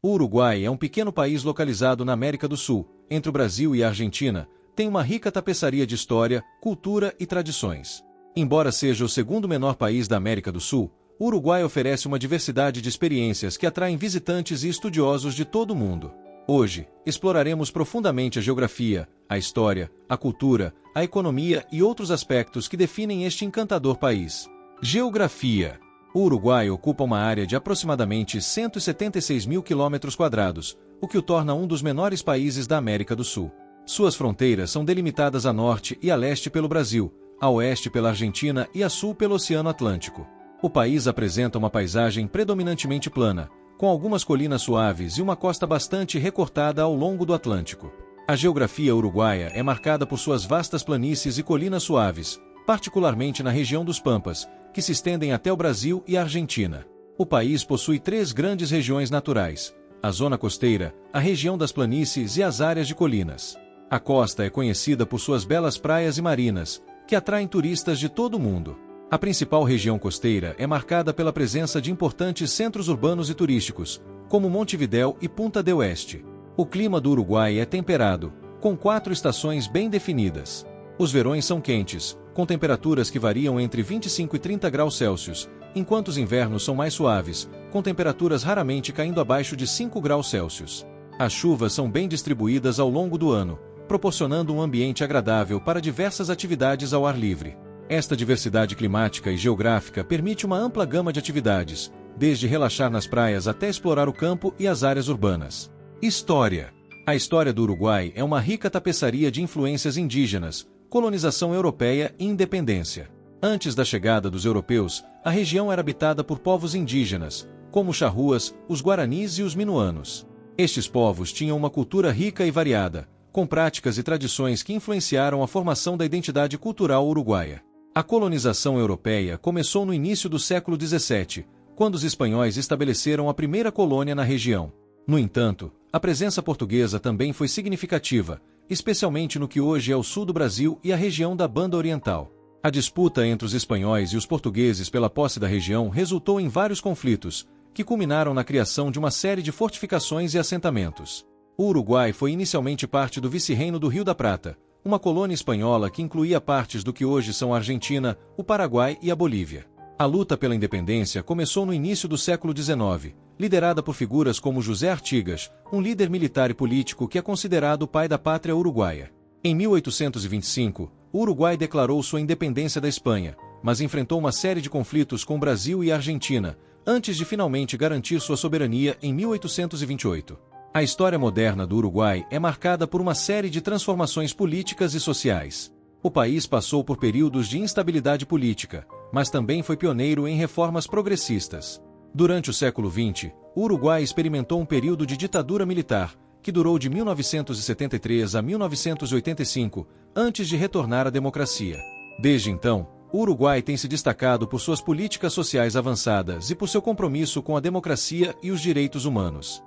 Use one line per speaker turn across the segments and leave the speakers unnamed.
O Uruguai é um pequeno país localizado na América do Sul, entre o Brasil e a Argentina, tem uma rica tapeçaria de história, cultura e tradições. Embora seja o segundo menor país da América do Sul, o Uruguai oferece uma diversidade de experiências que atraem visitantes e estudiosos de todo o mundo. Hoje, exploraremos profundamente a geografia, a história, a cultura, a economia e outros aspectos que definem este encantador país. Geografia. O Uruguai ocupa uma área de aproximadamente 176 mil km², o que o torna um dos menores países da América do Sul. Suas fronteiras são delimitadas a norte e a leste pelo Brasil, a oeste pela Argentina e a sul pelo Oceano Atlântico. O país apresenta uma paisagem predominantemente plana, com algumas colinas suaves e uma costa bastante recortada ao longo do Atlântico. A geografia uruguaia é marcada por suas vastas planícies e colinas suaves, particularmente na região dos Pampas, que se estendem até o Brasil e a Argentina. O país possui 3 grandes regiões naturais: a zona costeira, a região das planícies e as áreas de colinas. A costa é conhecida por suas belas praias e marinas, que atraem turistas de todo o mundo. A principal região costeira é marcada pela presença de importantes centros urbanos e turísticos, como Montevidéu e Punta del Este. O clima do Uruguai é temperado, com 4 estações bem definidas. Os verões são quentes, com temperaturas que variam entre 25 e 30 graus Celsius, enquanto os invernos são mais suaves, com temperaturas raramente caindo abaixo de 5 graus Celsius. As chuvas são bem distribuídas ao longo do ano, proporcionando um ambiente agradável para diversas atividades ao ar livre. Esta diversidade climática e geográfica permite uma ampla gama de atividades, desde relaxar nas praias até explorar o campo e as áreas urbanas. História. A história do Uruguai é uma rica tapeçaria de influências indígenas, colonização europeia e independência. Antes da chegada dos europeus, a região era habitada por povos indígenas, como os charruas, os guaranis e os minuanos. Estes povos tinham uma cultura rica e variada, com práticas e tradições que influenciaram a formação da identidade cultural uruguaia. A colonização europeia começou no início do século XVII, quando os espanhóis estabeleceram a primeira colônia na região. No entanto, a presença portuguesa também foi significativa, especialmente no que hoje é o sul do Brasil e a região da Banda Oriental. A disputa entre os espanhóis e os portugueses pela posse da região resultou em vários conflitos, que culminaram na criação de uma série de fortificações e assentamentos. O Uruguai foi inicialmente parte do Vice-Reino do Rio da Prata, uma colônia espanhola que incluía partes do que hoje são a Argentina, o Paraguai e a Bolívia. A luta pela independência começou no início do século XIX, liderada por figuras como José Artigas, um líder militar e político que é considerado o pai da pátria uruguaia. Em 1825, o Uruguai declarou sua independência da Espanha, mas enfrentou uma série de conflitos com o Brasil e a Argentina, antes de finalmente garantir sua soberania em 1828. A história moderna do Uruguai é marcada por uma série de transformações políticas e sociais. O país passou por períodos de instabilidade política, mas também foi pioneiro em reformas progressistas. Durante o século XX, o Uruguai experimentou um período de ditadura militar, que durou de 1973 a 1985, antes de retornar à democracia. Desde então, o Uruguai tem se destacado por suas políticas sociais avançadas e por seu compromisso com a democracia e os direitos humanos.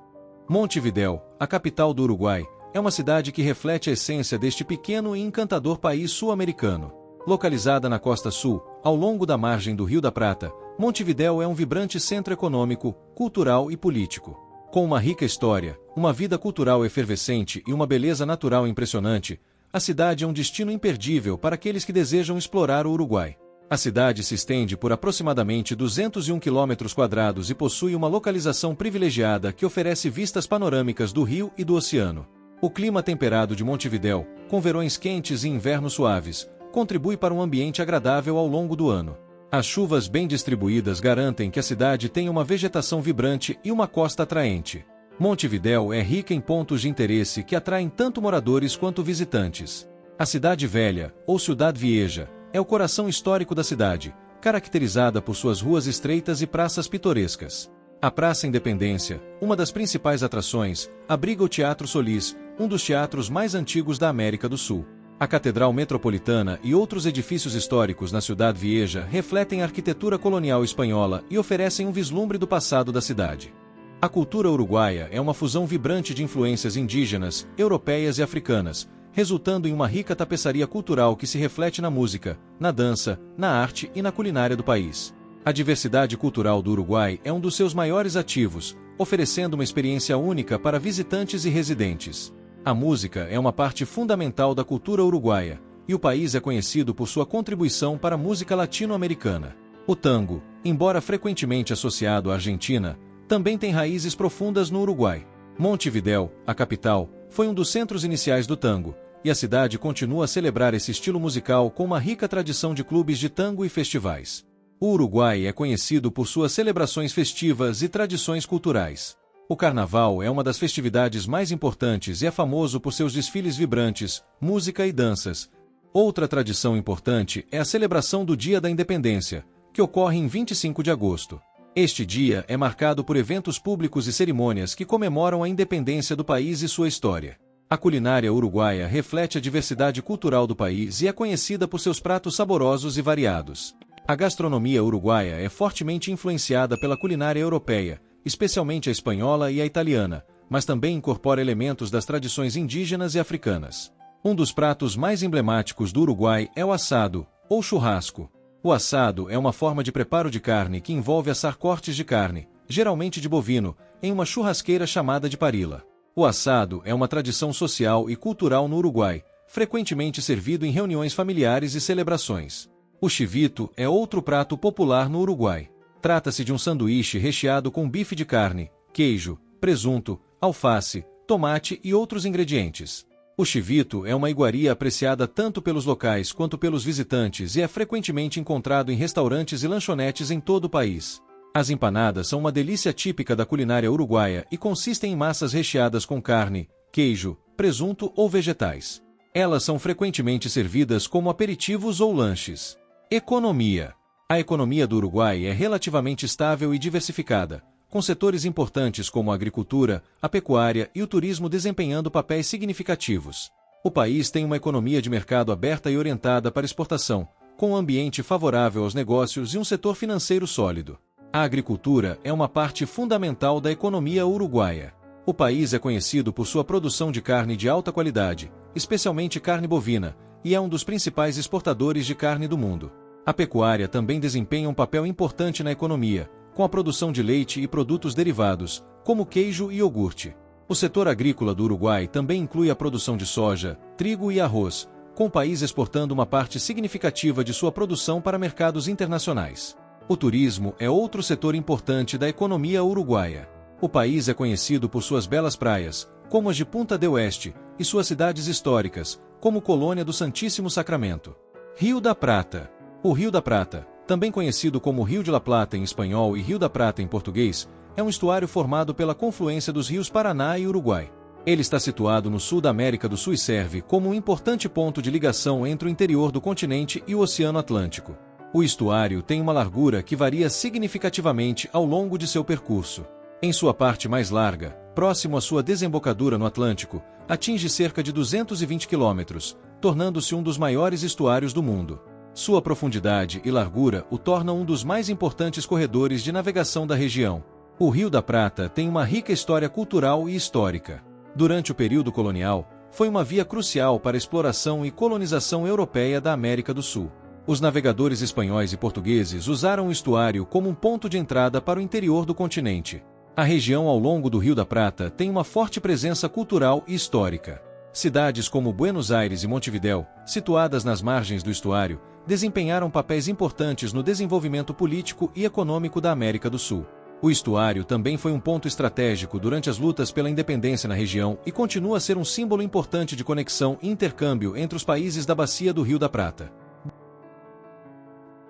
Montevidéu, a capital do Uruguai, é uma cidade que reflete a essência deste pequeno e encantador país sul-americano. Localizada na costa sul, ao longo da margem do Rio da Prata, Montevidéu é um vibrante centro econômico, cultural e político. Com uma rica história, uma vida cultural efervescente e uma beleza natural impressionante, a cidade é um destino imperdível para aqueles que desejam explorar o Uruguai. A cidade se estende por aproximadamente 201 km² e possui uma localização privilegiada que oferece vistas panorâmicas do rio e do oceano. O clima temperado de Montevidéu, com verões quentes e invernos suaves, contribui para um ambiente agradável ao longo do ano. As chuvas bem distribuídas garantem que a cidade tenha uma vegetação vibrante e uma costa atraente. Montevidéu é rica em pontos de interesse que atraem tanto moradores quanto visitantes. A Cidade Velha, ou Ciudad Vieja, é o coração histórico da cidade, caracterizada por suas ruas estreitas e praças pitorescas. A Praça Independência, uma das principais atrações, abriga o Teatro Solís, um dos teatros mais antigos da América do Sul. A Catedral Metropolitana e outros edifícios históricos na Ciudad Vieja refletem a arquitetura colonial espanhola e oferecem um vislumbre do passado da cidade. A cultura uruguaia é uma fusão vibrante de influências indígenas, europeias e africanas, resultando em uma rica tapeçaria cultural que se reflete na música, na dança, na arte e na culinária do país. A diversidade cultural do Uruguai é um dos seus maiores ativos, oferecendo uma experiência única para visitantes e residentes. A música é uma parte fundamental da cultura uruguaia, e o país é conhecido por sua contribuição para a música latino-americana. O tango, embora frequentemente associado à Argentina, também tem raízes profundas no Uruguai. Montevidéu, a capital, foi um dos centros iniciais do tango, e a cidade continua a celebrar esse estilo musical com uma rica tradição de clubes de tango e festivais. O Uruguai é conhecido por suas celebrações festivas e tradições culturais. O Carnaval é uma das festividades mais importantes e é famoso por seus desfiles vibrantes, música e danças. Outra tradição importante é a celebração do Dia da Independência, que ocorre em 25 de agosto. Este dia é marcado por eventos públicos e cerimônias que comemoram a independência do país e sua história. A culinária uruguaia reflete a diversidade cultural do país e é conhecida por seus pratos saborosos e variados. A gastronomia uruguaia é fortemente influenciada pela culinária europeia, especialmente a espanhola e a italiana, mas também incorpora elementos das tradições indígenas e africanas. Um dos pratos mais emblemáticos do Uruguai é o assado, ou churrasco. O assado é uma forma de preparo de carne que envolve assar cortes de carne, geralmente de bovino, em uma churrasqueira chamada de parrilla. O assado é uma tradição social e cultural no Uruguai, frequentemente servido em reuniões familiares e celebrações. O chivito é outro prato popular no Uruguai. Trata-se de um sanduíche recheado com bife de carne, queijo, presunto, alface, tomate e outros ingredientes. O chivito é uma iguaria apreciada tanto pelos locais quanto pelos visitantes e é frequentemente encontrado em restaurantes e lanchonetes em todo o país. As empanadas são uma delícia típica da culinária uruguaia e consistem em massas recheadas com carne, queijo, presunto ou vegetais. Elas são frequentemente servidas como aperitivos ou lanches. Economia. A economia do Uruguai é relativamente estável e diversificada, com setores importantes como a agricultura, a pecuária e o turismo desempenhando papéis significativos. O país tem uma economia de mercado aberta e orientada para exportação, com um ambiente favorável aos negócios e um setor financeiro sólido. A agricultura é uma parte fundamental da economia uruguaia. O país é conhecido por sua produção de carne de alta qualidade, especialmente carne bovina, e é um dos principais exportadores de carne do mundo. A pecuária também desempenha um papel importante na economia, com a produção de leite e produtos derivados, como queijo e iogurte. O setor agrícola do Uruguai também inclui a produção de soja, trigo e arroz, com o país exportando uma parte significativa de sua produção para mercados internacionais. O turismo é outro setor importante da economia uruguaia. O país é conhecido por suas belas praias, como as de Punta del Oeste, e suas cidades históricas, como Colônia do Santíssimo Sacramento. Rio da Prata. O Rio da Prata, também conhecido como Rio de la Plata em espanhol e Rio da Prata em português, é um estuário formado pela confluência dos rios Paraná e Uruguai. Ele está situado no sul da América do Sul e serve como um importante ponto de ligação entre o interior do continente e o Oceano Atlântico. O estuário tem uma largura que varia significativamente ao longo de seu percurso. Em sua parte mais larga, próximo à sua desembocadura no Atlântico, atinge cerca de 220 quilômetros, tornando-se um dos maiores estuários do mundo. Sua profundidade e largura o tornam um dos mais importantes corredores de navegação da região. O Rio da Prata tem uma rica história cultural e histórica. Durante o período colonial, foi uma via crucial para a exploração e colonização europeia da América do Sul. Os navegadores espanhóis e portugueses usaram o estuário como um ponto de entrada para o interior do continente. A região ao longo do Rio da Prata tem uma forte presença cultural e histórica. Cidades como Buenos Aires e Montevidéu, situadas nas margens do estuário, desempenharam papéis importantes no desenvolvimento político e econômico da América do Sul. O estuário também foi um ponto estratégico durante as lutas pela independência na região e continua a ser um símbolo importante de conexão e intercâmbio entre os países da bacia do Rio da Prata.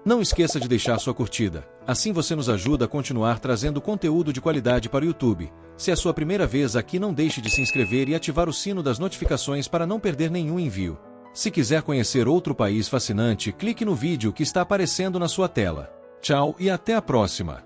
Não esqueça de deixar sua curtida, assim você nos ajuda a continuar trazendo conteúdo de qualidade para o YouTube. Se é a sua primeira vez aqui, não deixe de se inscrever e ativar o sino das notificações para não perder nenhum envio. Se quiser conhecer outro país fascinante, clique no vídeo que está aparecendo na sua tela. Tchau e até a próxima!